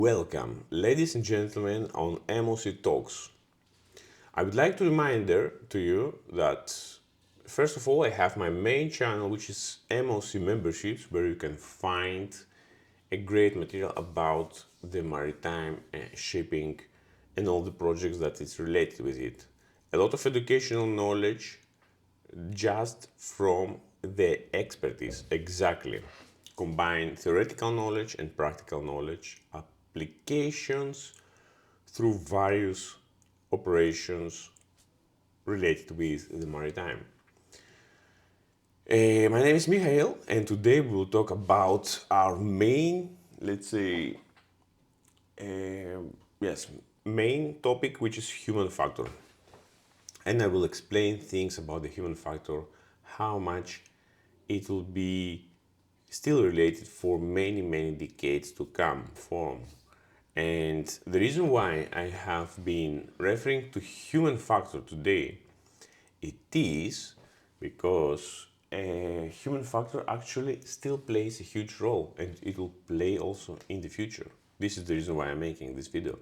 Welcome, ladies and gentlemen, on MOC Talks. I would like to reminder to you that first of all, I have my main channel, which is MOC Memberships, where you can find a great material about the maritime shipping and all the projects that is related with it. A lot of educational knowledge just from the expertise, exactly. Combine theoretical knowledge and practical knowledge, applications through various operations related with the maritime. My name is Michael, and today we'll talk about our main, let's say, yes, main topic, which is human factor. And I will explain things about the human factor, how much it will be still related for many decades to come from. And the reason why I have been referring to human factor today, it is because human factor actually still plays a huge role, and it will play also in the future. This is the reason why I'm making this video.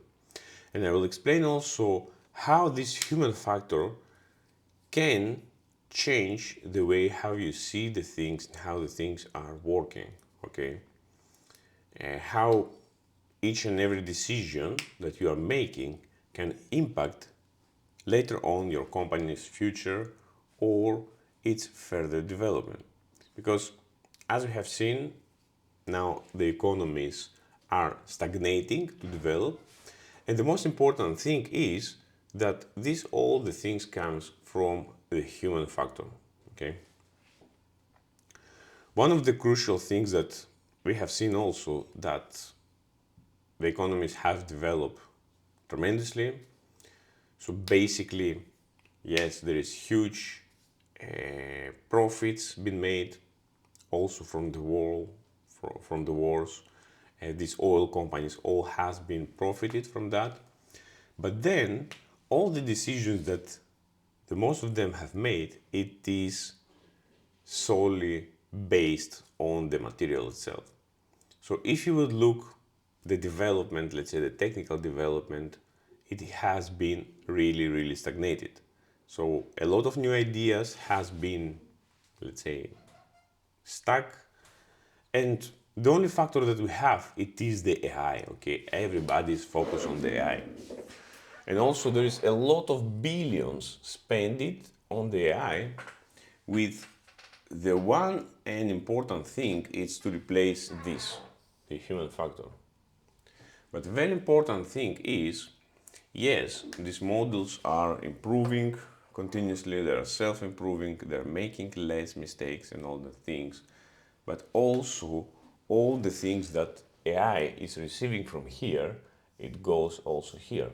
And I will explain also how this human factor can change the way how you see the things and how the things are working, okay? How each and every decision that you are making can impact later on your company's future or its further development. Because as we have seen, now the economies are stagnating to develop, and the most important thing is that this all the things comes from the human factor, okay? One of the crucial things that we have seen also that the economies have developed tremendously. So basically, yes, there is huge profits been made also from the war, from the wars. These oil companies all has been profited from that. But then all the decisions that the most of them have made, it is solely based on the material itself. So if you would look the development, let's say the technical development, it has been really stagnated. So a lot of new ideas has been, let's say, stuck, and the only factor that we have, it is the AI, okay? Everybody is focused on the AI. And also there is a lot of billions spent on the AI, with the one and important thing is to replace this, the human factor. But the very important thing is, yes, these models are improving continuously, they are self-improving, they're making less mistakes and all the things, but also all the things that AI is receiving from here, it goes also here.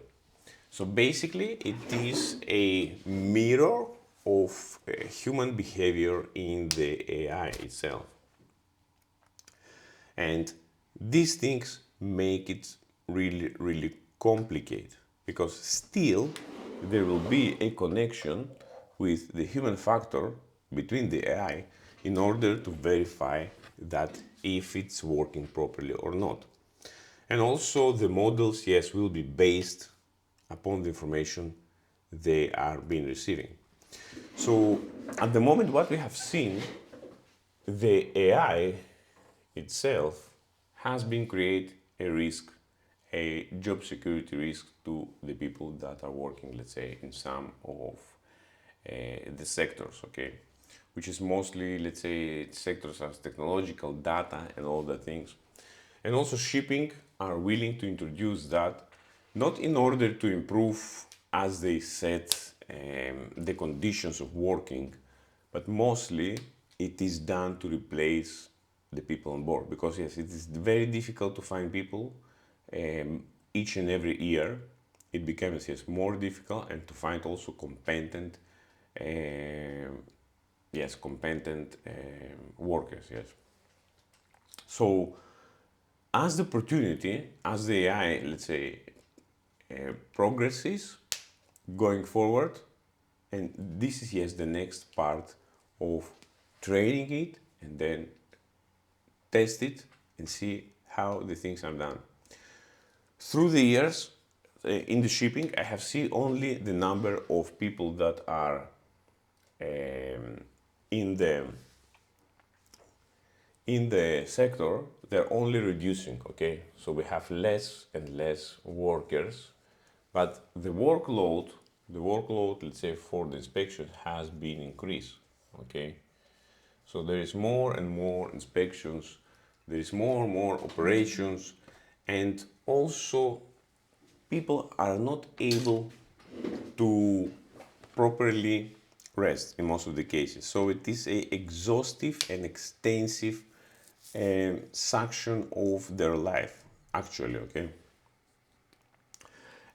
So basically, it is a mirror of human behavior in the AI itself. And these things make it really complicated, because still there will be a connection with the human factor between the AI in order to verify that if it's working properly or not. And also the models, yes, will be based upon the information they are being receiving. So at the moment, what we have seen, the AI itself has been create a risk, a job security risk to the people that are working, let's say, in some of the sectors, okay? Which is mostly, let's say, sectors as technological, data, and all the things. And also shipping are willing to introduce that, not in order to improve, as they said, the conditions of working, but mostly it is done to replace the people on board. Because yes, it is very difficult to find people each and every year. It becomes, yes, more difficult, and to find also competent, workers, yes. So as the opportunity, as the AI, let's say, progresses going forward, and this is, yes, the next part of training it and then test it and see how the things are done. through the years in the shipping, I have seen only the number of people that are in the sector. They're only reducing. Okay, so we have less and less workers, but the workload, let's say for the inspection, has been increased. Okay, so there is more and more inspections, there is more and more operations, and also people are not able to properly rest in most of the cases. So it is a exhaustive and extensive section of their life, actually. Okay,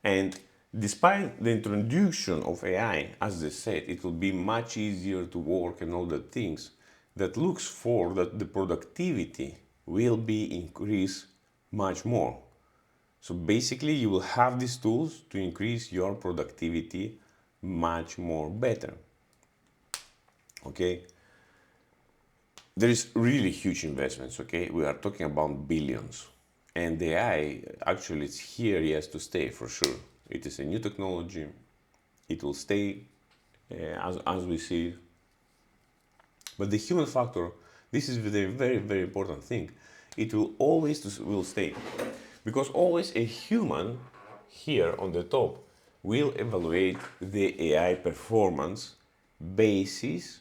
and despite the introduction of AI, as they said, it will be much easier to work and all the things. That looks for that the productivity will be increased much more. So basically, you will have these tools to increase your productivity much more better. Okay, there is really huge investments. Okay, we are talking about billions, and the AI actually is here, yes, to stay for sure. It is a new technology. It will stay as we see. But the human factor, this is the very, very important thing. It will always will stay, because always a human here on the top will evaluate the AI performance basis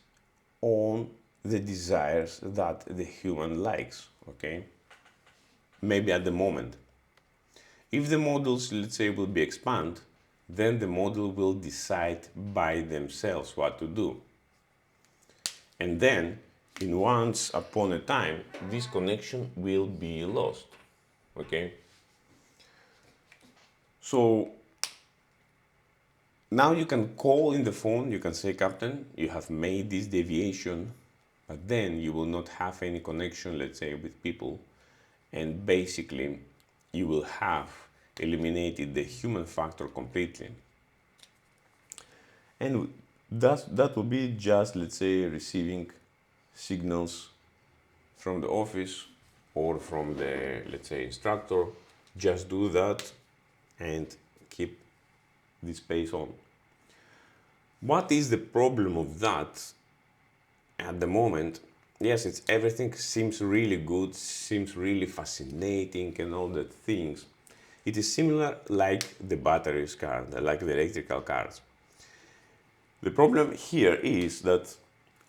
on the desires that the human likes. Okay, maybe at the moment, if the models, let's say, will be expanded, then the model will decide by themselves what to do. And then, in once upon a time, this connection will be lost. Okay? So, now you can call in the phone, you can say, Captain, you have made this deviation, but then you will not have any connection, let's say, with people. And basically, you will have eliminated the human factor completely. And that will be just, let's say, receiving signals from the office or from the, let's say, instructor. Just do that and keep this pace on. What is the problem of that at the moment? Yes, it's everything seems really good, seems really fascinating and all the things. It is similar like the batteries car, like the electrical cars. The problem here is that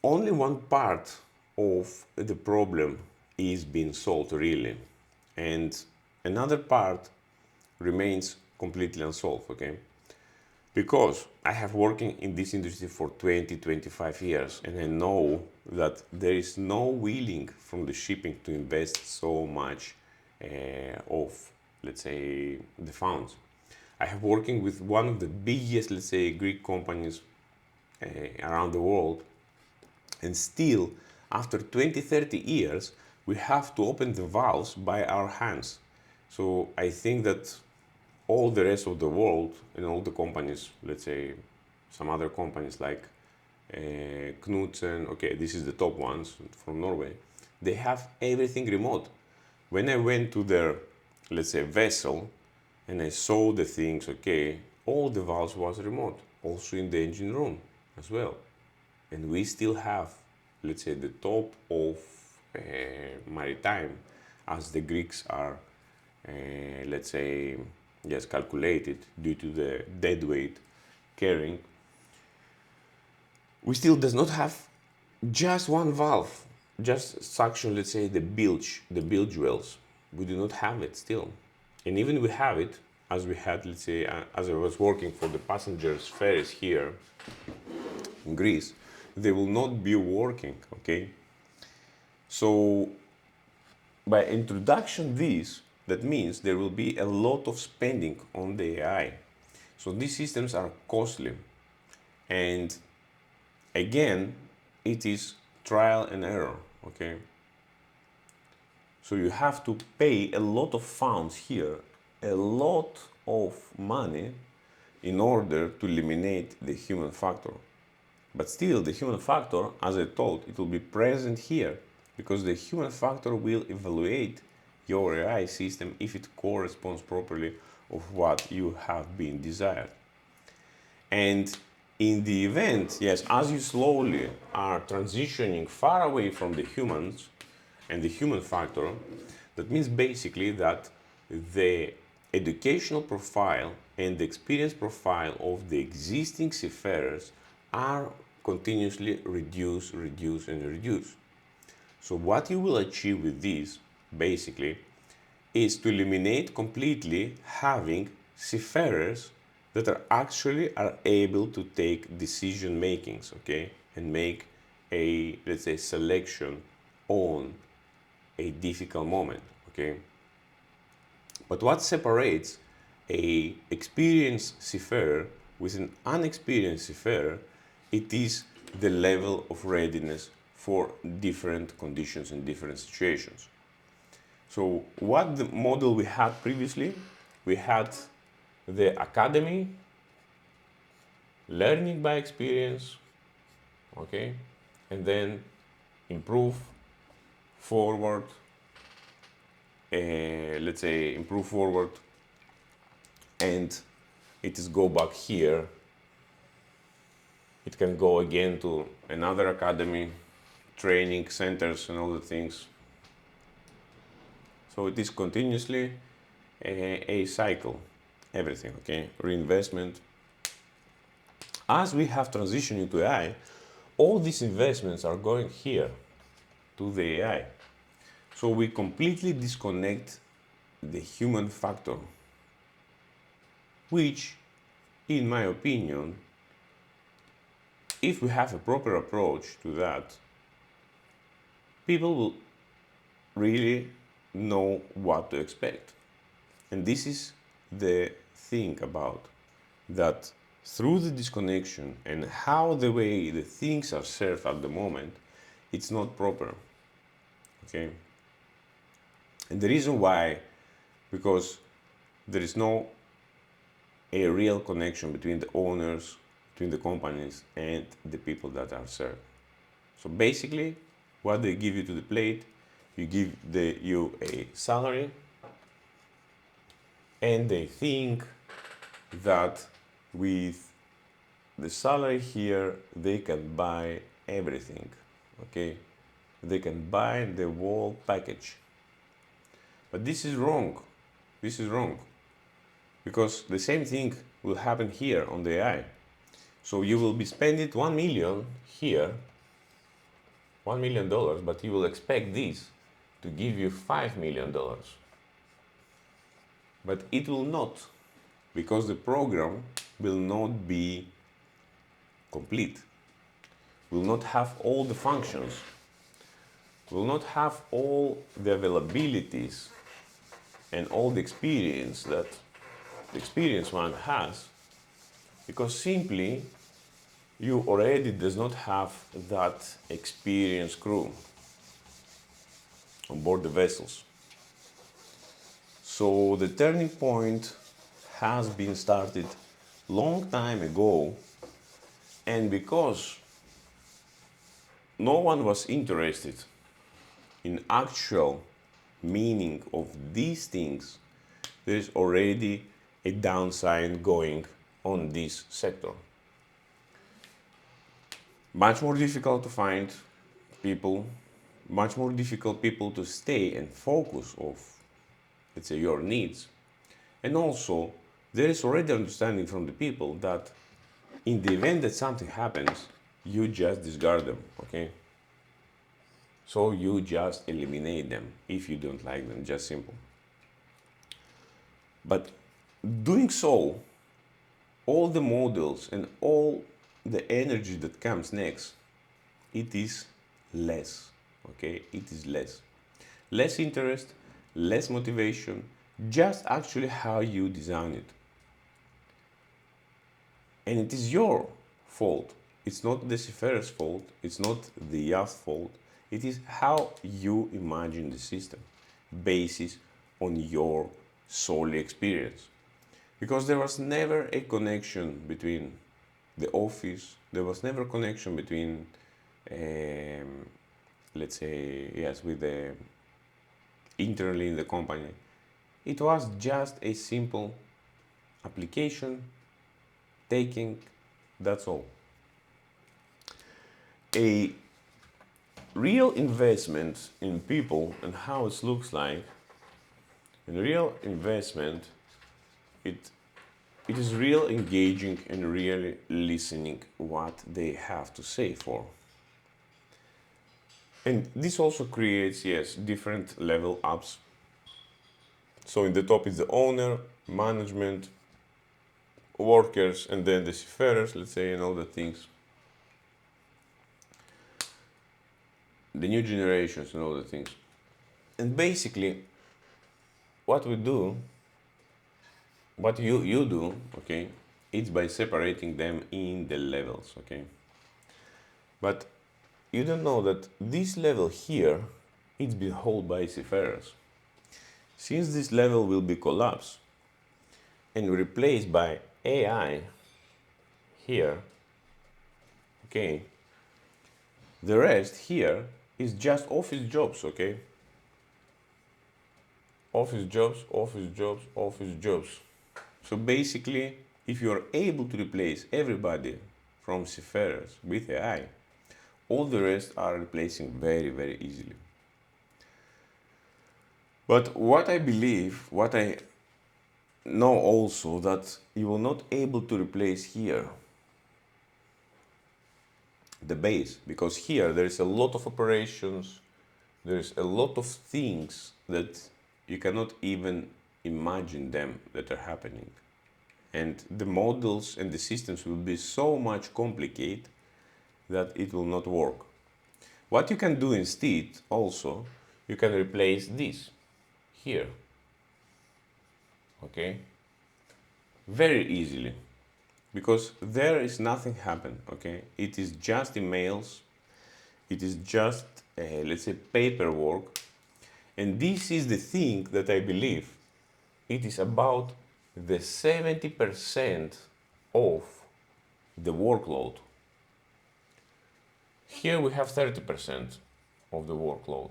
only one part of the problem is being solved really, and another part remains completely unsolved. Okay, because I have working in this industry for 20-25 years, and I know that there is no willing from the shipping to invest so much of, let's say, the funds. I have working with one of the biggest, let's say, Greek companies around the world, and still after 20-30 years we have to open the valves by our hands. So I think that all the rest of the world and all the companies, let's say some other companies like Knudsen, okay, this is the top ones from Norway, they have everything remote. When I went to their, let's say, vessel and I saw the things, okay, all the valves was remote, also in the engine room as well. And we still have, let's say, the top of Maritime, as the Greeks are, let's say, yes, calculated due to the dead weight carrying. We still does not have just one valve, just suction, let's say, the bilge wells. We do not have it still. And even we have it, as we had, let's say, as I was working for the passengers ferries here in Greece, they will not be working. Okay, so by introduction this, that means there will be a lot of spending on the AI. So these systems are costly, and again, it is trial and error. Okay, so you have to pay a lot of funds here, a lot of money, in order to eliminate the human factor. But still, the human factor, as I told, it will be present here, because the human factor will evaluate your AI system if it corresponds properly of what you have been desired. And in the event, yes, as you slowly are transitioning far away from the humans and the human factor, that means basically that the educational profile and the experience profile of the existing seafarers are continuously reduced, reduced, and reduced. So what you will achieve with this, basically, is to eliminate completely having seafarers that are able to take decision makings, okay, and make a, let's say, selection on a difficult moment, okay. But what separates a experienced seafarer with an unexperienced seafarer, it is the level of readiness for different conditions and different situations. So what the model we had previously, we had the academy, learning by experience, okay, and then improve forward, let's say improve forward, and it is go back here. It can go again to another academy, training centers and all the things. So it is continuously a cycle, everything, okay, reinvestment. As we have transitioned into AI, all these investments are going here to the AI. So we completely disconnect the human factor, which, in my opinion, if we have a proper approach to that, people will really know what to expect. And this is the thing about that through the disconnection and how the way the things are served at the moment, it's not proper, okay. And the reason why, because there is no a real connection between the owners, between the companies and the people that are served. So basically what they give you to the plate, you give you a salary, and they think that with the salary here they can buy everything, okay, they can buy the whole package. But this is wrong. This is wrong, because the same thing will happen here on the AI. So you will be spending 1 million here, $1 million, but you will expect this to give you $5 million. But it will not, because the program will not be complete, will not have all the functions, will not have all the availabilities and all the experience that the experienced one has, because simply you already does not have that experienced crew on board the vessels. So the turning point has been started long time ago, and because no one was interested in actual meaning of these things, there is already a downside going on this sector. Much more difficult to find people, much more difficult people to stay and focus of, let's say, your needs. And also, there is already understanding from the people that in the event that something happens, you just discard them, okay? So you just eliminate them if you don't like them, just simple. But doing so, all the models and all the energy that comes next, it is less, okay? It is less. Less interest, less motivation, just actually how you design it. And it is your fault. It's not the seafarer's fault. It's not the yacht's fault. It is how you imagine the system, based on your solely experience. Because there was never a connection between the office, there was never a connection between, let's say, yes, with the internally in the company. It was just a simple application, taking, that's all. A real investment in people and how it looks like, and real investment, it it is real engaging and really listening what they have to say for. And this also creates, yes, different level ups. So in the top is the owner, management, workers, and then the seafarers, let's say, and all the things. The new generations and all the things. And basically, what we do, what you do, okay, it's by separating them in the levels, okay. But you don't know that this level here, it's been held by seafarers. Since this level will be collapsed and replaced by AI here, okay, the rest here is just office jobs, okay? Office jobs, office jobs, office jobs. So basically, if you are able to replace everybody from seafarers with AI, all the rest are replacing very, very easily. But what I believe, what I know also, that you will not able to replace here the base, because here there is a lot of operations, there is a lot of things that you cannot even imagine them that are happening. And the models and the systems will be so much complicated that it will not work. What you can do instead also, you can replace this here, okay, very easily, because there is nothing happen, okay. It is just emails, it is just let's say paperwork, and this is the thing that I believe it is about the 70% of the workload. Here we have 30% of the workload.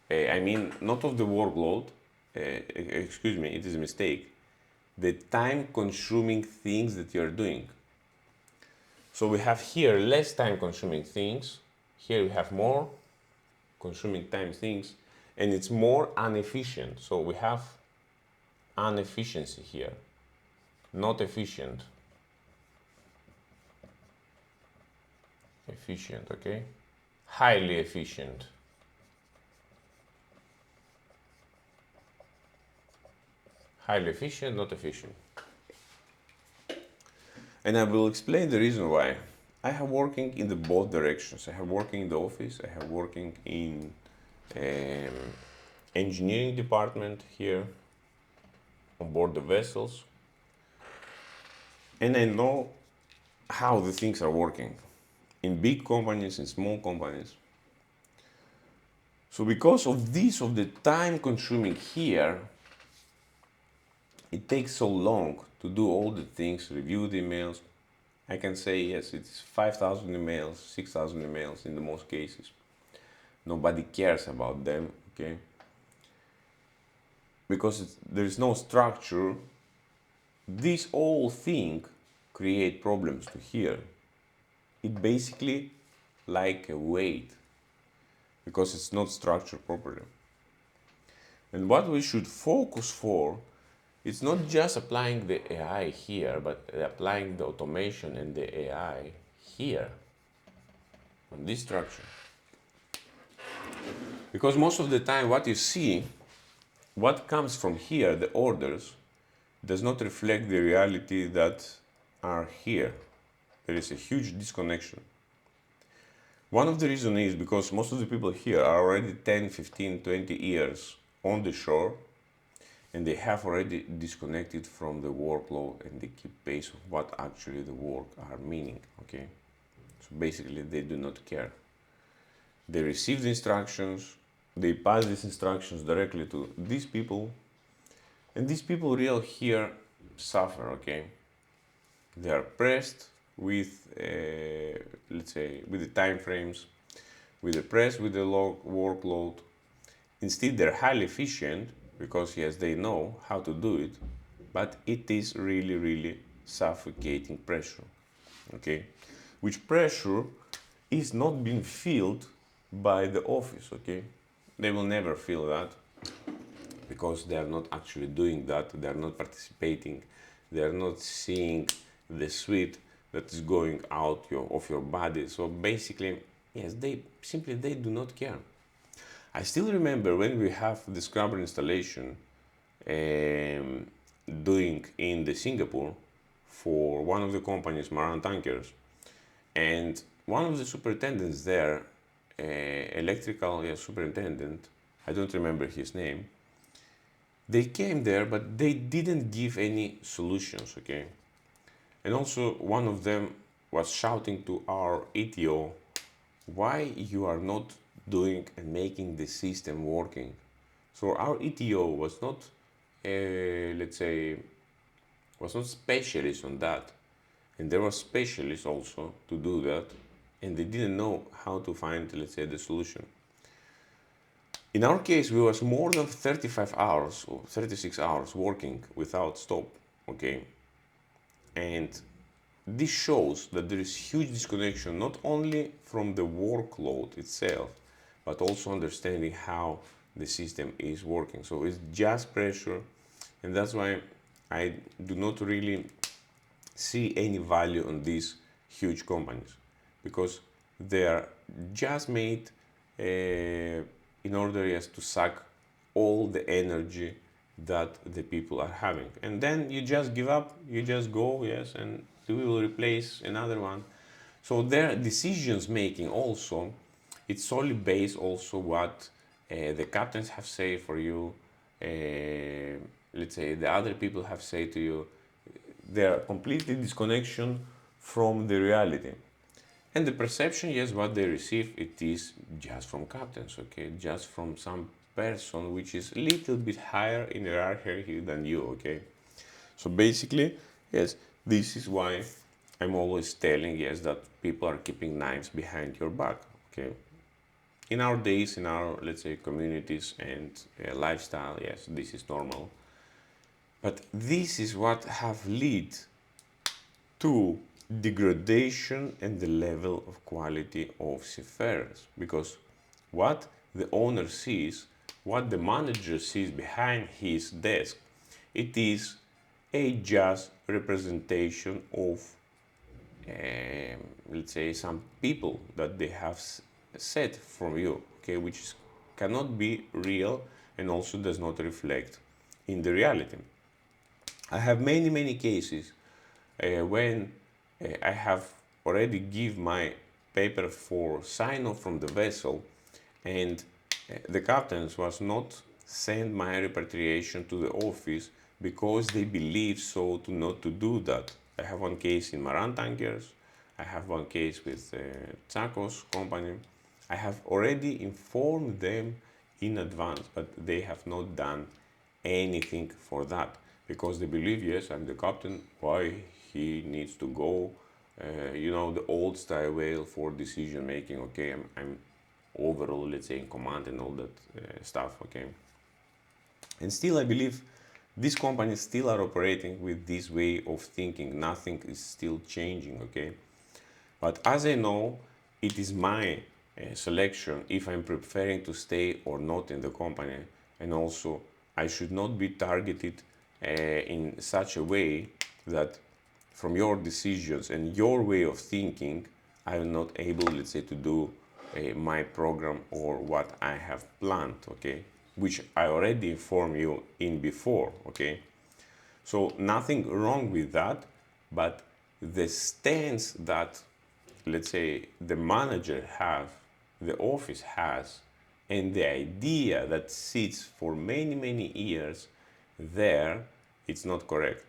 I mean, not of the workload, excuse me, it is a mistake. The time consuming things that you're doing. So we have here less time consuming things, here we have more consuming time things, and it's more inefficient. So we have inefficiency here, not efficient. Efficient, okay? Highly efficient. Highly efficient, not efficient. And I will explain the reason why. I have working in the both directions. I have working in the office, I have working in engineering department here on board the vessels. And I know how the things are working in big companies, in small companies. So because of this, of the time consuming here, it takes so long to do all the things, review the emails. I can say, yes, it's 5,000 emails, 6,000 emails in the most cases. Nobody cares about them, okay? Because there is no structure. This whole thing create problems to here. It basically like a weight, because it's not structured properly. And what we should focus for, it's not just applying the AI here, but applying the automation and the AI here on this structure. Because most of the time what you see, what comes from here, the orders, does not reflect the reality that are here. There is a huge disconnection. One of the reasons is because most of the people here are already 10, 15, 20 years on the shore, and they have already disconnected from the workload and they keep pace of what actually the work are meaning, okay? So basically they do not care. They receive the instructions, they pass these instructions directly to these people, and these people real here suffer, okay? They are pressed with, let's say, with the time frames, with the press, with the workload. Instead, they're highly efficient because yes, they know how to do it, but it is really, really suffocating pressure, okay? Which pressure is not being filled by the office, okay? They will never feel that because they are not actually doing that, they are not participating, they are not seeing the sweat that is going out of your body. So basically, yes, they do not care. I still remember when we have the scrubber installation doing in the Singapore for one of the companies, Maritime Tankers, and one of the superintendents there, electrical superintendent, I don't remember his name, they came there, but they didn't give any solutions, okay? And also one of them was shouting to our ETO, why you are not doing and making the system working? So our ETO was not, let's say, was not specialist on that. And there were specialists also to do that, and they didn't know how to find, let's say, the solution. In our case, we was more than 35 hours or 36 hours working without stop, okay? And this shows that there is huge disconnection, not only from the workload itself, but also understanding how the system is working. So it's just pressure, and that's why I do not really see any value on these huge companies, because they are just made in order just to suck all the energy that the people are having, and then you just give up, you just go, yes, and we will replace another one. So their decisions making also, it's solely based also what the captains have said for you, let's say the other people have said to you. They are completely disconnection from the reality. And the perception, yes, what they receive, it is just from captains, okay, just from some person which is a little bit higher in hierarchy than you, okay. So basically, yes, this is why I'm always telling, yes, that people are keeping knives behind your back, okay. In our days, in our, let's say, communities and lifestyle, yes, this is normal. But this is what have led to degradation and the level of quality of seafarers, because what the owner sees, what the manager sees behind his desk, it is a just representation of let's say some people that they have set from you, okay, which cannot be real and also does not reflect in the reality. I have many cases when I have already give my paper for sign off from the vessel, and the captains was not send my repatriation to the office because they believe so to not to do that. I have one case in Maran Tankers, I have one case with Tsakos company. I have already informed them in advance, but they have not done anything for that because they believe, yes, I'm the captain, why he needs to go, you know, the old style way for decision making, okay, I'm overall, let's say, in command and all that stuff, okay. And still I believe these companies still are operating with this way of thinking, nothing is still changing, okay. But as I know, it is my selection if I'm preferring to stay or not in the company, and also I should not be targeted in such a way that from your decisions and your way of thinking, I'm not able, let's say, to do my program or what I have planned, okay, which I already informed you in before, okay. So nothing wrong with that, but the stance that, let's say, the manager have, the office has, and the idea that sits for many years there, it's not correct.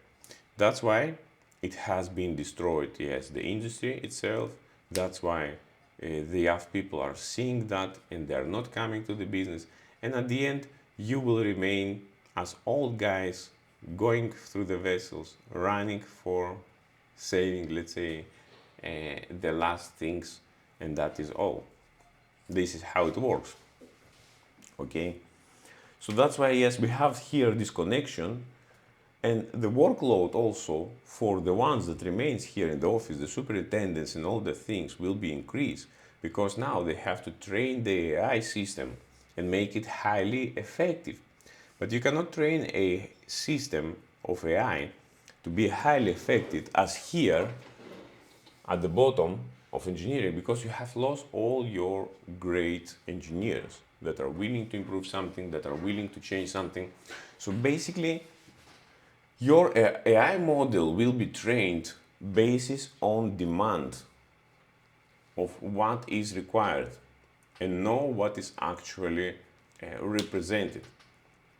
That's why it has been destroyed, yes, the industry itself. That's why the young people are seeing that and they're not coming to the business. And at the end, you will remain as old guys going through the vessels, running for saving, let's say, the last things, and that is all. This is how it works, okay. So that's why, yes, we have here this connection, And the workload also for the ones that remains here in the office, the superintendents and all the things will be increased because now they have to train the AI system and make it highly effective. But you cannot train a system of AI to be highly effective as here at the bottom of engineering because you have lost all your great engineers that are willing to improve something, that are willing to change something. So basically, your AI model will be trained based on demand of what is required and know what is actually represented,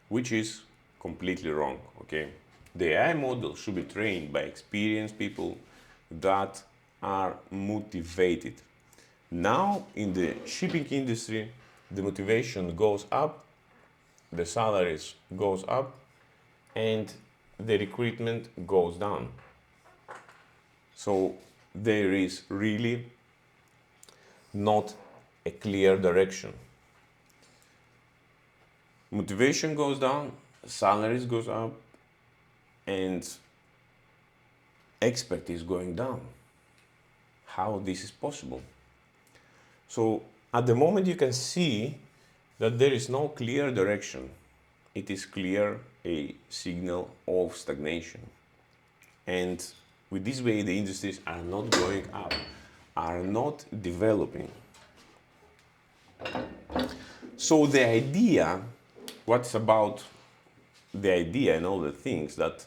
which is completely wrong, okay? The AI model should be trained by experienced people that are motivated. Now in the shipping industry, the motivation goes up, the salaries goes up, and the recruitment goes down. So there is really not a clear direction. Motivation goes down, salaries goes up, and expertise going down. How this is possible? So at the moment you can see that there is no clear direction. It is clear a signal of stagnation. And with this way the industries are not going up, are not developing. So the idea, what's about the idea and all the things that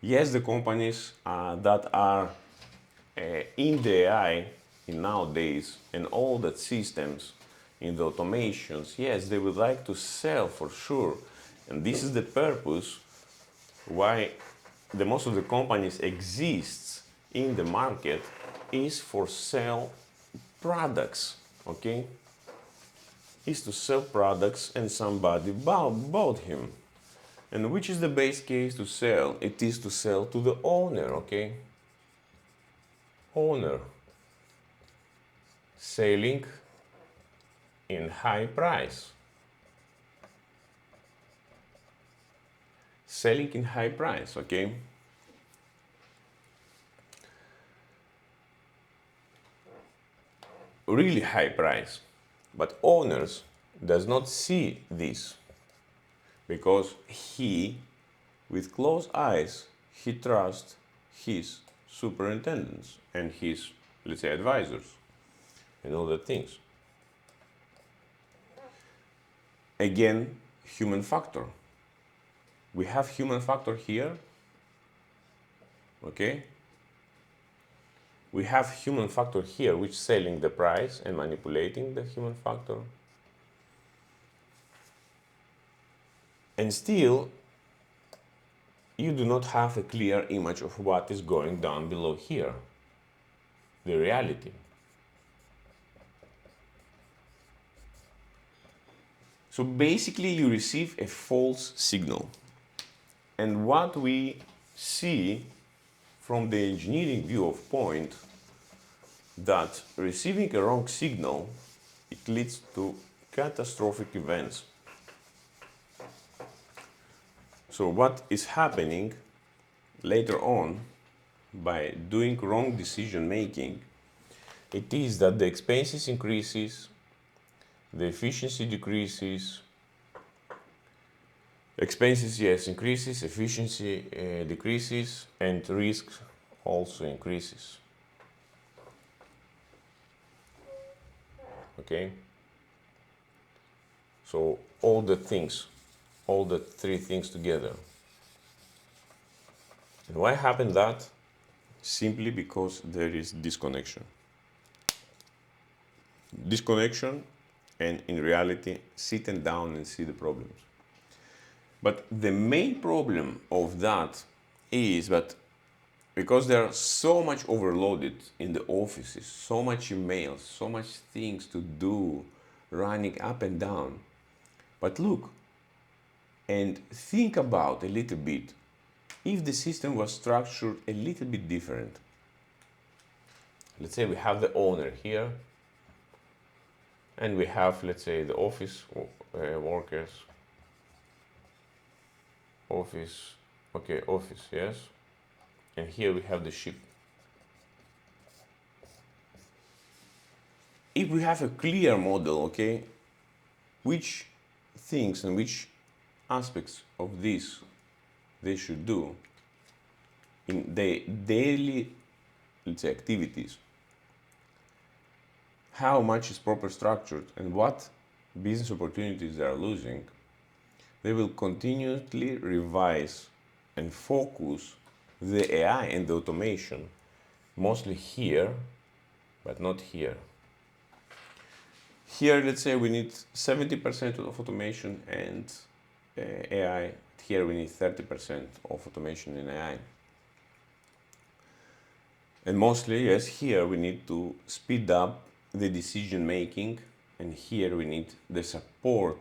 yes, the companies that are in the AI in nowadays and all the systems in the automations, yes, they would like to sell for sure. And this is the purpose why the most of the companies exists in the market is for sell products, okay? Is to sell products and somebody bought him. And which is the base case to sell? It is to sell to the owner, okay? Owner. Selling in high price. Selling in high price, okay? Really high price. But owners does not see this because he, with closed eyes, he trusts his superintendents and his, let's say, advisors and all the things. Again, human factor. We have human factor here, okay? We have human factor here, which selling the price and manipulating the human factor. And still, you do not have a clear image of what is going down below here, the reality. So basically, you receive a false signal. And what we see from the engineering view of point, that receiving a wrong signal, it leads to catastrophic events. So what is happening later on by doing wrong decision making, it is that the expenses increases, the efficiency decreases, expenses, yes, increases, efficiency decreases, and risk also increases. Okay? So all the things, all the three things together. And why happened that? Simply because there is disconnection. Disconnection, and in reality, sitting down and see the problems. But the main problem of that is that because they are so much overloaded in the offices, so much emails, so much things to do, running up and down. But look and think about a little bit if the system was structured a little bit different. Let's say we have the owner here, and we have, let's say, the office workers, office Okay, office, yes. And here we have the ship. If we have a clear model, okay, which things and which aspects of this they should do in their daily, let's say, activities, how much is proper structured and what business opportunities they are losing, they will continually revise and focus the AI and the automation, mostly here, but not here. Here, let's say we need 70% of automation and AI. Here we need 30% of automation in AI. And mostly, yes, here we need to speed up the decision making, and here we need the support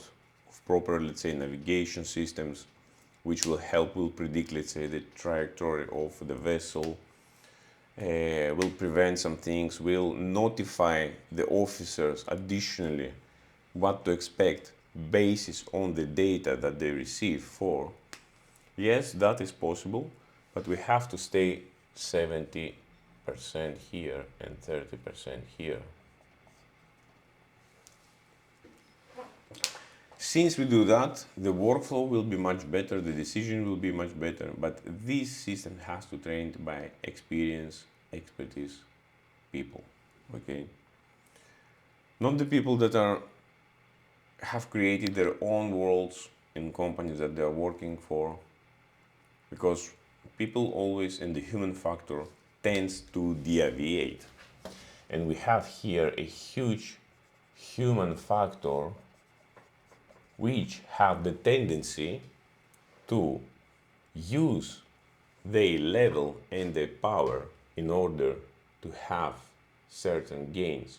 of proper, let's say, navigation systems, which will predict, let's say, the trajectory of the vessel, will prevent some things, will notify the officers additionally what to expect based on the data that they receive for. Yes, that is possible, but we have to stay 70% here and 30% here. Since we do that, the workflow will be much better, the decision will be much better, but this system has to train by experienced, expertise people, okay? Not the people that have created their own worlds in companies that they are working for, because people always, and the human factor tends to deviate. And we have here a huge human factor which have the tendency to use their level and their power in order to have certain gains.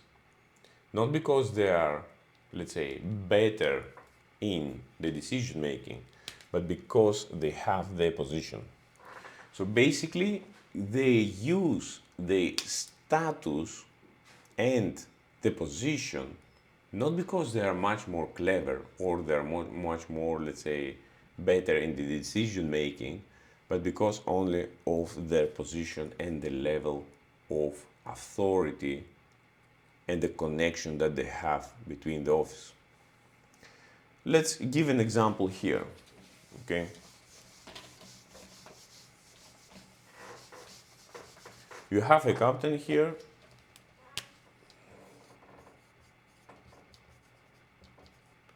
Not because they are, let's say, better in the decision making, but because they have their position. So basically, they use the status and the position not because they are much more clever or they are much more, let's say, better in the decision making, but because only of their position and the level of authority and the connection that they have between the office. Let's give an example here, okay? You have a captain here.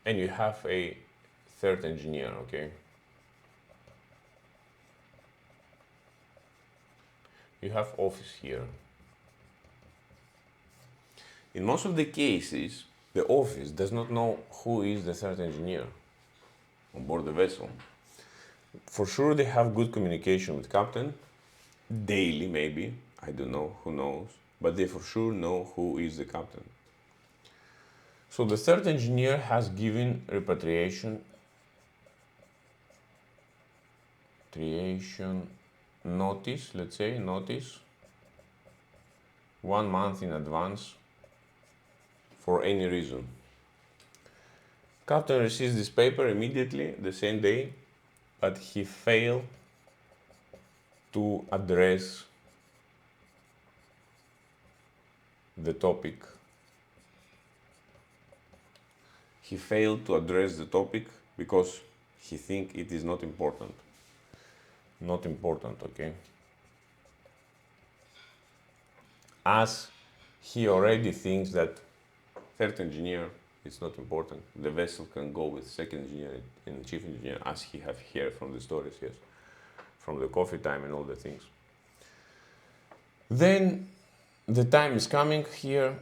And you have a third engineer, okay? You have office here. In most of the cases, the office does not know who is the third engineer on board the vessel. For sure, they have good communication with captain, daily maybe, I don't know, who knows, but they for sure know who is the captain. So the third engineer has given repatriation notice, let's say, notice 1 month in advance for any reason. Captain receives this paper immediately, the same day, but he failed to address the topic. He failed to address the topic because he thinks it is not important. Not important, okay? As he already thinks that third engineer is not important, the vessel can go with second engineer and chief engineer, as he have here from the stories, yes, from the coffee time and all the things. Then the time is coming here.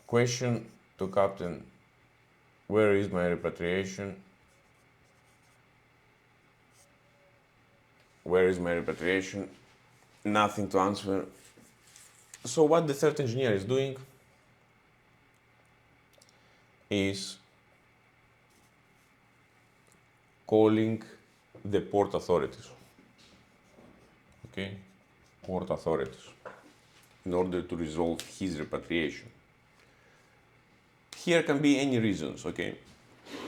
Question to captain: where is my repatriation? Where is my repatriation? Nothing to answer. So what the third engineer is doing is calling the port authorities. Okay? Port authorities. In order to resolve his repatriation. Here can be any reasons, okay?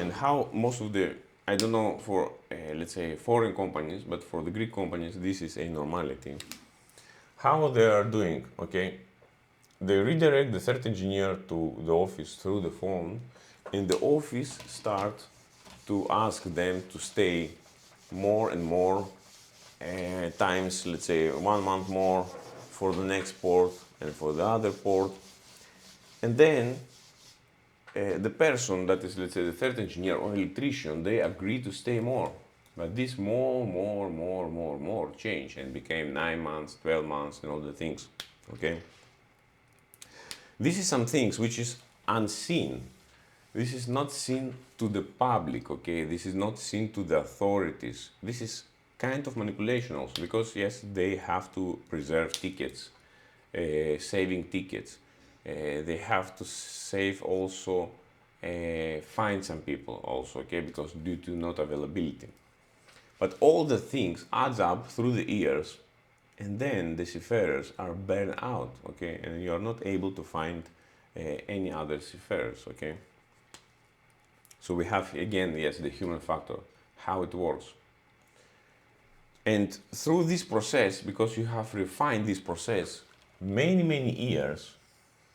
And how most of the, I don't know for let's say, foreign companies, but for the Greek companies, this is a normality. How they are doing, okay? They redirect the third engineer to the office through the phone, and the office start to ask them to stay more and more times, let's say 1 month more for the next port and for the other port. And then the person that is, let's say, the third engineer or electrician, they agree to stay more. But this more changed and became 9 months, 12 months, and all the things. Okay? This is some things which is unseen. This is not seen to the public, okay? This is not seen to the authorities. This is kind of manipulation also, because yes, they have to preserve tickets, saving tickets. They have to save also, find some people also, okay? Because due to not availability. But all the things adds up through the years, and then the seafarers are burned out, okay? And you are not able to find any other seafarers, okay? So we have, again, yes, the human factor, how it works. And through this process, because you have refined this process many years,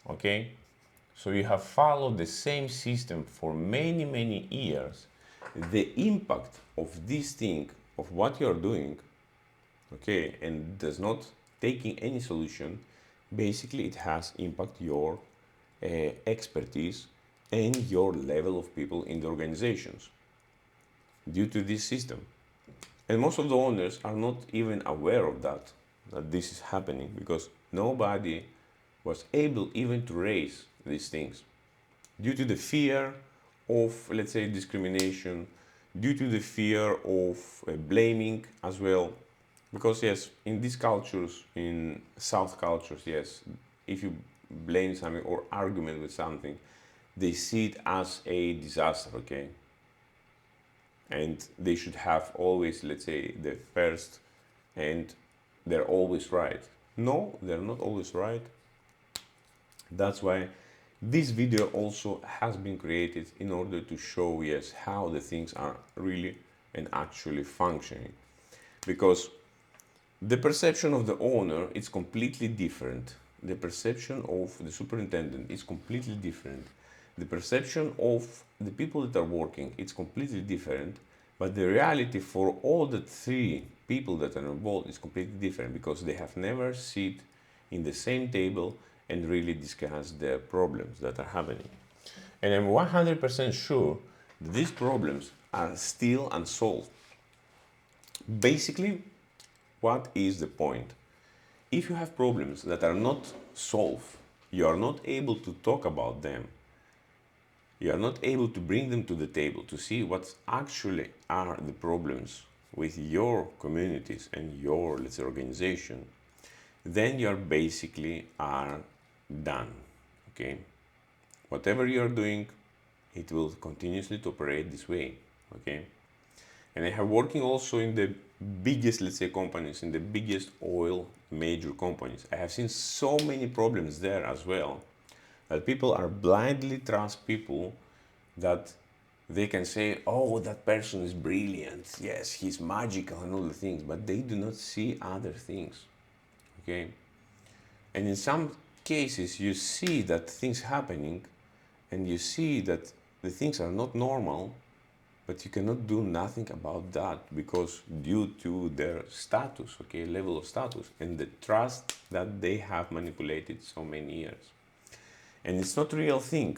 okay? So you have followed the same system for many years. The impact of this thing, of what you're doing, okay, and does not taking any solution, basically it has impact your expertise and your level of people in the organizations due to this system. And most of the owners are not even aware of that this is happening, because nobody was able even to raise these things due to the fear of, let's say, discrimination, due to the fear of blaming as well. Because yes, in these cultures, in South cultures, yes, if you blame something or argument with something, they see it as a disaster, okay? And they should have always, let's say, the first, and they're always right. No, they're not always right. That's why this video also has been created in order to show, yes, how the things are really and actually functioning. Because the perception of the owner is completely different. The perception of the superintendent is completely different. The perception of the people that are working, it's completely different. But the reality for all the three people that are involved is completely different, because they have never sit in the same table and really discuss the problems that are happening. And I'm 100% sure that these problems are still unsolved. Basically, what is the point? If you have problems that are not solved, you are not able to talk about them, you are not able to bring them to the table to see what actually are the problems with your communities and your, let's say, organization, then you are basically are done, okay? Whatever you are doing, it will continuously to operate this way, okay? And I have working also in the biggest, let's say, companies, in the biggest oil major companies. I have seen so many problems there as well, that people are blindly trust people that they can say, oh, that person is brilliant, yes, he's magical and all the things, but they do not see other things, okay? And in some cases, you see that things happening, and you see that the things are not normal, but you cannot do nothing about that, because due to their status, okay, level of status, and the trust that they have manipulated so many years. And it's not a real thing.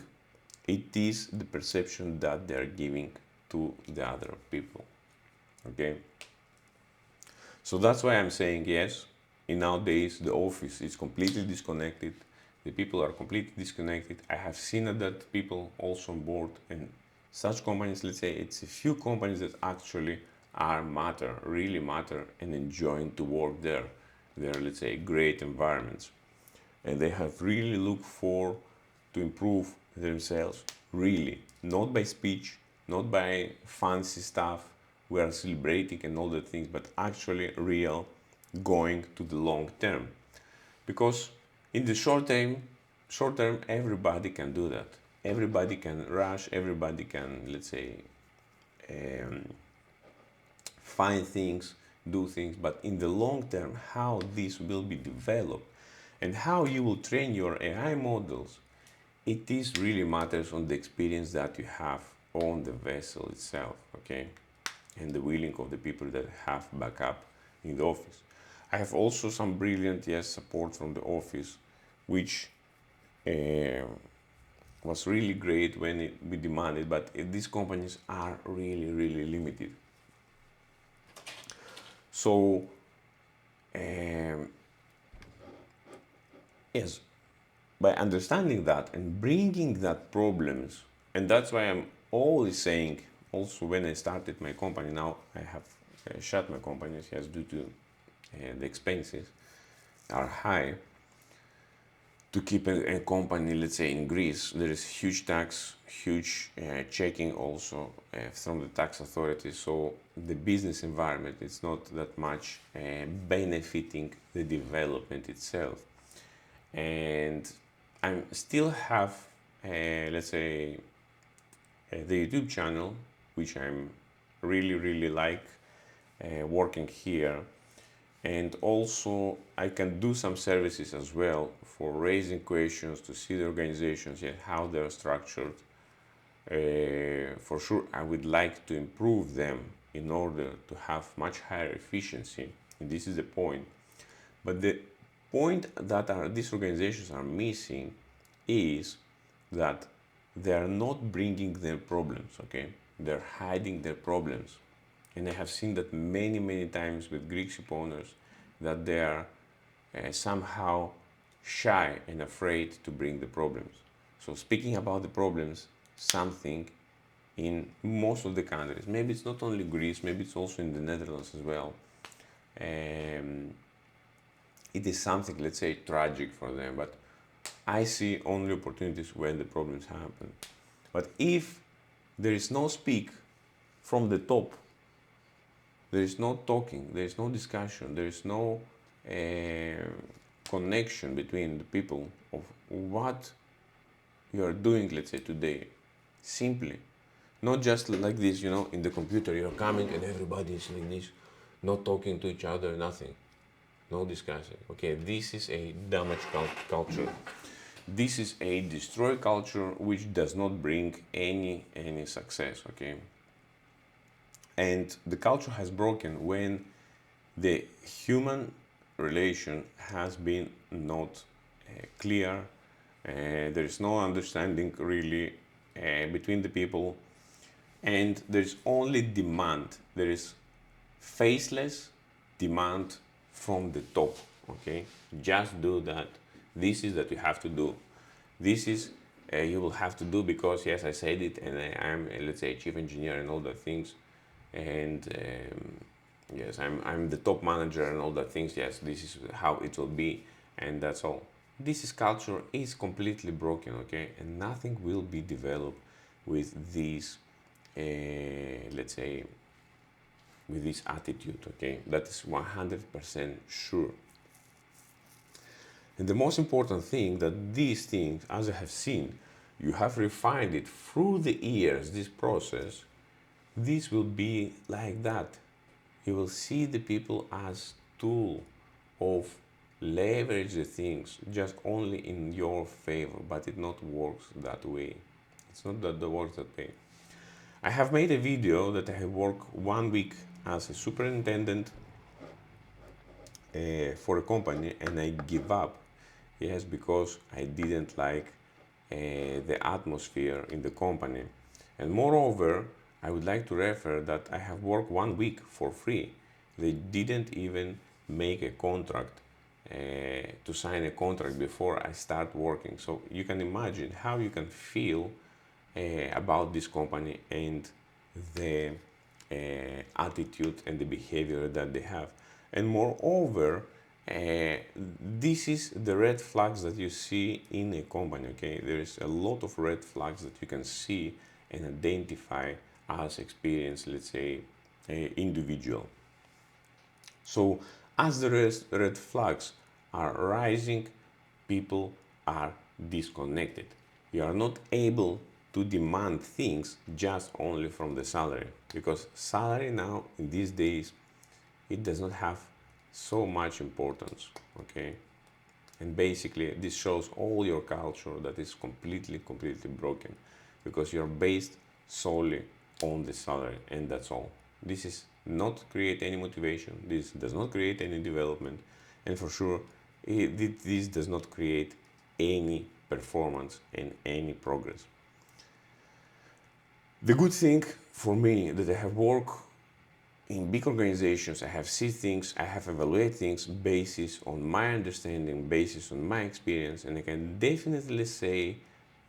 It is the perception that they're giving to the other people, okay? So that's why I'm saying, yes, in nowadays, the office is completely disconnected. The people are completely disconnected. I have seen that people also on board, and such companies, let's say, it's a few companies that actually are matter, really matter, and enjoying to work there. They're, let's say, great environments. And they have really looked for to improve themselves, really, not by speech, not by fancy stuff we are celebrating and all the things, but actually real, going to the long term. Because in the short term, everybody can do that. Everybody can rush, everybody can, let's say, find things, do things, but in the long term, how this will be developed and how you will train your AI models, it is really matters on the experience that you have on the vessel itself, okay? And the willing of the people that have backup in the office. I have also some brilliant, yes, support from the office, which uh, was really great when it we demanded, but these companies are really, really limited. So, um, yes, by understanding that and bringing that problems, and that's why I'm always saying, also when I started my company, now I have shut my company, yes, due to the expenses are high. To keep a company, let's say in Greece, there is huge tax, huge checking also from the tax authorities. So the business environment is not that much benefiting the development itself. And I still have, let's say, the YouTube channel, which I'm really, really like working here. And also I can do some services as well for raising questions to see the organizations and how they're structured. For sure, I would like to improve them in order to have much higher efficiency. And this is the point. But the point that these organizations are missing is that they are not bringing their problems, okay? They're hiding their problems. And I have seen that many, many times with Greek ship owners that they are somehow shy and afraid to bring the problems. So speaking about the problems, something in most of the countries, maybe it's not only Greece, maybe it's also in the Netherlands as well, it is something, let's say, tragic for them, but I see only opportunities when the problems happen. But if there is no speak from the top, there is no talking, there is no discussion, there is no connection between the people of what you are doing, let's say, today. Simply. Not just like this, in the computer, you're coming and everybody is like this, not talking to each other, nothing. No discussing. Okay, this is a damaged culture. This is a destroyed culture which does not bring any success, okay? And the culture has broken when the human relation has been not clear. There is no understanding really between the people, and there's only demand. There is faceless demand from the top. Okay, just do that. This is that you have to do. This is you will have to do because yes, I said it, and I am let's say chief engineer and all the things, and yes, I'm the top manager and all the things. Yes, this is how it will be, and that's all. This is culture is completely broken, okay, and nothing will be developed with this, let's say, with this attitude, okay. That is 100% sure. And the most important thing that these things, as I have seen, you have refined it through the years. This process, this will be like that. You will see the people as tool of leverage the things just only in your favor, but it not works that way. It's not that the works that way. I have made a video that I have worked 1 week as a superintendent for a company, and I give up. Yes, because I didn't like the atmosphere in the company. And moreover, I would like to refer that I have worked 1 week for free. They didn't even make a contract to sign a contract before I start working. So you can imagine how you can feel about this company and the attitude and the behavior that they have. And moreover, this is the red flags that you see in a company, okay? There is a lot of red flags that you can see and identify as experienced, let's say, individual. So as the red flags are rising, people are disconnected. You are not able to demand things just only from the salary, because salary now in these days, it does not have so much importance. Okay, and basically this shows all your culture that is completely broken, because you're based solely on the salary, and that's all. This is not create any motivation, this does not create any development, and for sure this does not create any performance and any progress. The good thing for me that I have worked in big organizations, I have seen things, I have evaluated things basis on my understanding, basis on my experience, and I can definitely say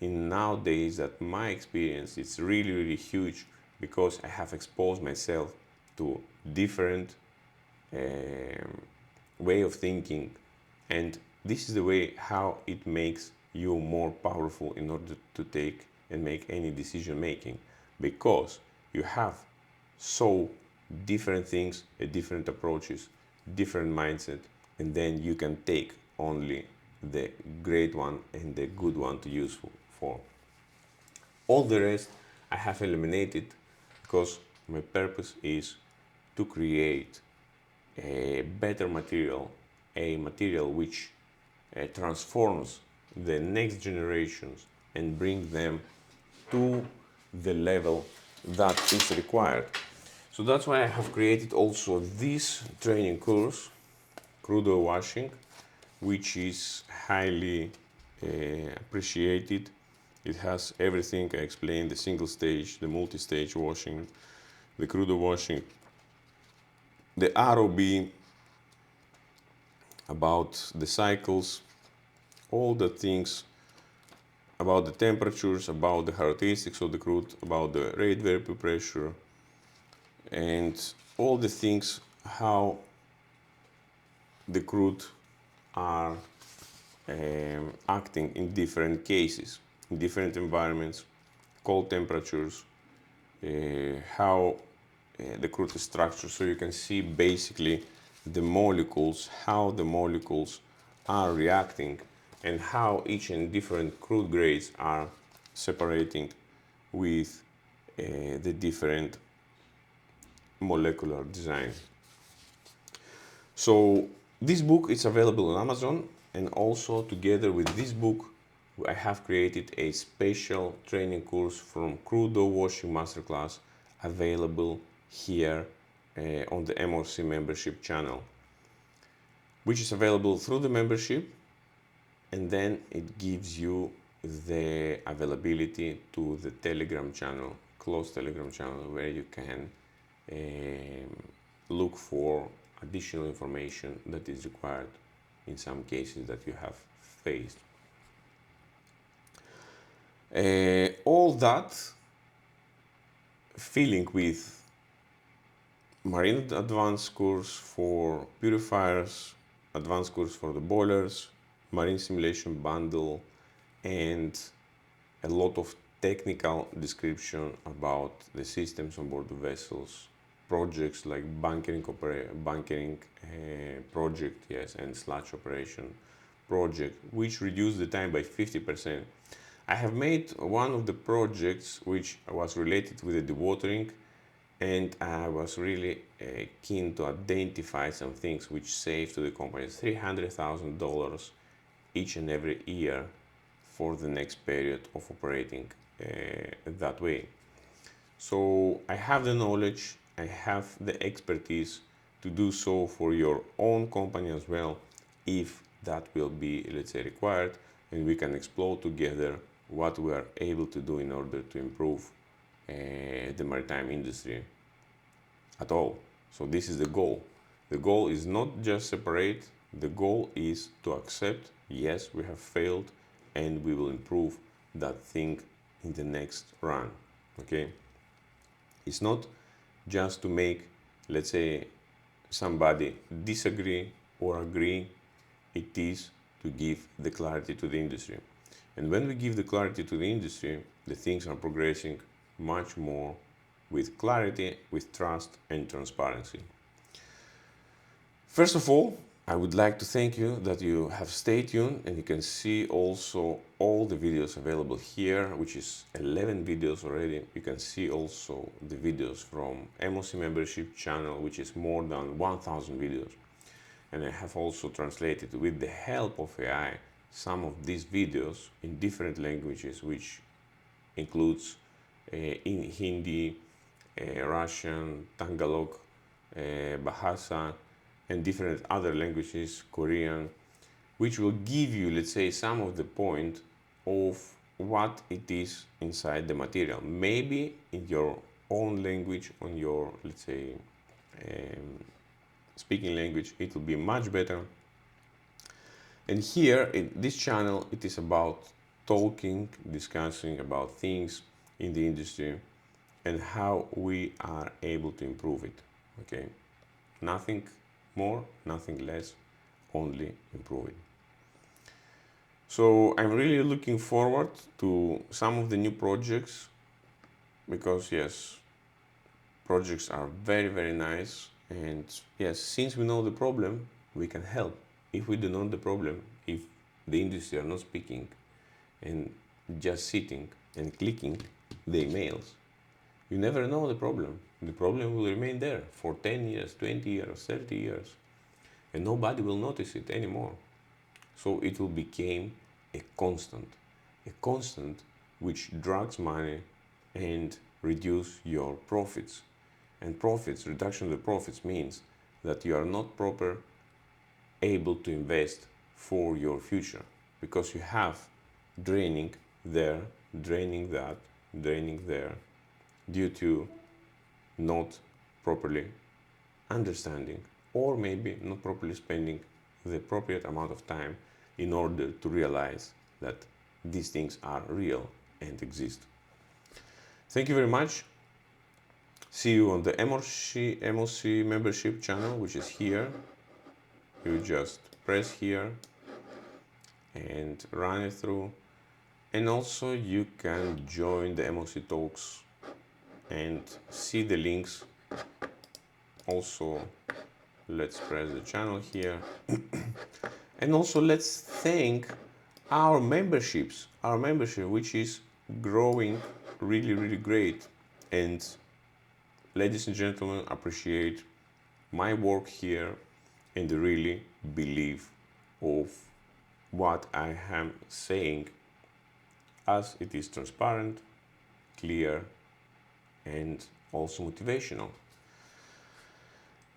in nowadays that my experience is really huge, because I have exposed myself to different way of thinking, and this is the way how it makes you more powerful in order to take and make any decision making, because you have so different things, different approaches, different mindset, and then you can take only the great one and the good one to use for. All the rest I have eliminated, because my purpose is to create a better material, a material which transforms the next generations and bring them to the level that is required. So that's why I have created also this training course, crude oil washing, which is highly appreciated. It has everything I explained: the single stage, the multi-stage washing, the crude oil washing, the ROB, about the cycles, all the things about the temperatures, about the characteristics of the crude, about the rate vapor pressure, and all the things how the crude are acting in different cases, in different environments, cold temperatures, how the crude is structured, so you can see basically the molecules, how the molecules are reacting, and how each and different crude grades are separating with the different molecular design. So this book is available on Amazon, and also together with this book I have created a special training course from crude oil washing masterclass, available here on the MRC membership channel, which is available through the membership, and then it gives you the availability to the Telegram channel, closed Telegram channel, where you can look for additional information that is required in some cases that you have faced. All that filling with marine advanced course for purifiers, advanced course for the boilers, marine simulation bundle, and a lot of technical description about the systems on board the vessels, projects like bunkering project, yes, and sludge operation project, which reduced the time by 50%. I have made one of the projects which was related with the dewatering, and I was really keen to identify some things which save to the company $300,000 each and every year for the next period of operating that way. So I have the knowledge, I have the expertise to do so for your own company as well, if that will be, let's say, required, and we can explore together what we are able to do in order to improve the maritime industry at all. So this is the goal. The goal is not just separate, the goal is to accept, yes, we have failed, and we will improve that thing in the next run. Okay, it's not just to make, let's say, somebody disagree or agree. It is to give the clarity to the industry, and when we give the clarity to the industry, the things are progressing much more with clarity, with trust and transparency. First of all, I would like to thank you that you have stayed tuned, and you can see also all the videos available here, which is 11 videos already. You can see also the videos from MOC membership channel, which is more than 1000 videos. And I have also translated with the help of AI some of these videos in different languages, which includes in Hindi, Russian, Tagalog, Bahasa, and different other languages, Korean, which will give you, let's say, some of the point of what it is inside the material. Maybe in your own language, on your, let's say, speaking language, it will be much better. And here in this channel, it is about talking, discussing about things in the industry and how we are able to improve it. Okay, nothing more, nothing less, only improve it. So I'm really looking forward to some of the new projects, because yes, projects are very, very nice. And yes, since we know the problem, we can help. If we do not know the problem, if the industry are not speaking and just sitting and clicking the emails, you never know the problem. The problem will remain there for 10 years, 20 years, 30 years, and nobody will notice it anymore. So it will become a constant which drags money and reduce your profits. And profits, reduction of the profits means that you are not proper able to invest for your future, because you have draining there, draining that, draining there, due to not properly understanding, or maybe not properly spending the appropriate amount of time in order to realize that these things are real and exist. Thank you very much. See you on the MOC membership channel, which is here. You just press here and run it through. And also you can join the MOC talks and see the links. Also, let's press the channel here. And also let's thank our membership, which is growing really, really great. And ladies and gentlemen, appreciate my work here and really believe of what I am saying, as it is transparent, clear, and also motivational.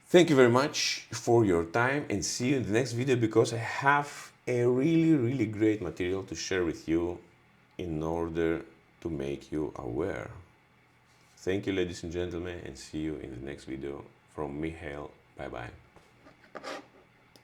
Thank you very much for your time, and see you in the next video, because I have a really, really great material to share with you in order to make you aware. Thank you, ladies and gentlemen, and see you in the next video from Michael. Bye bye.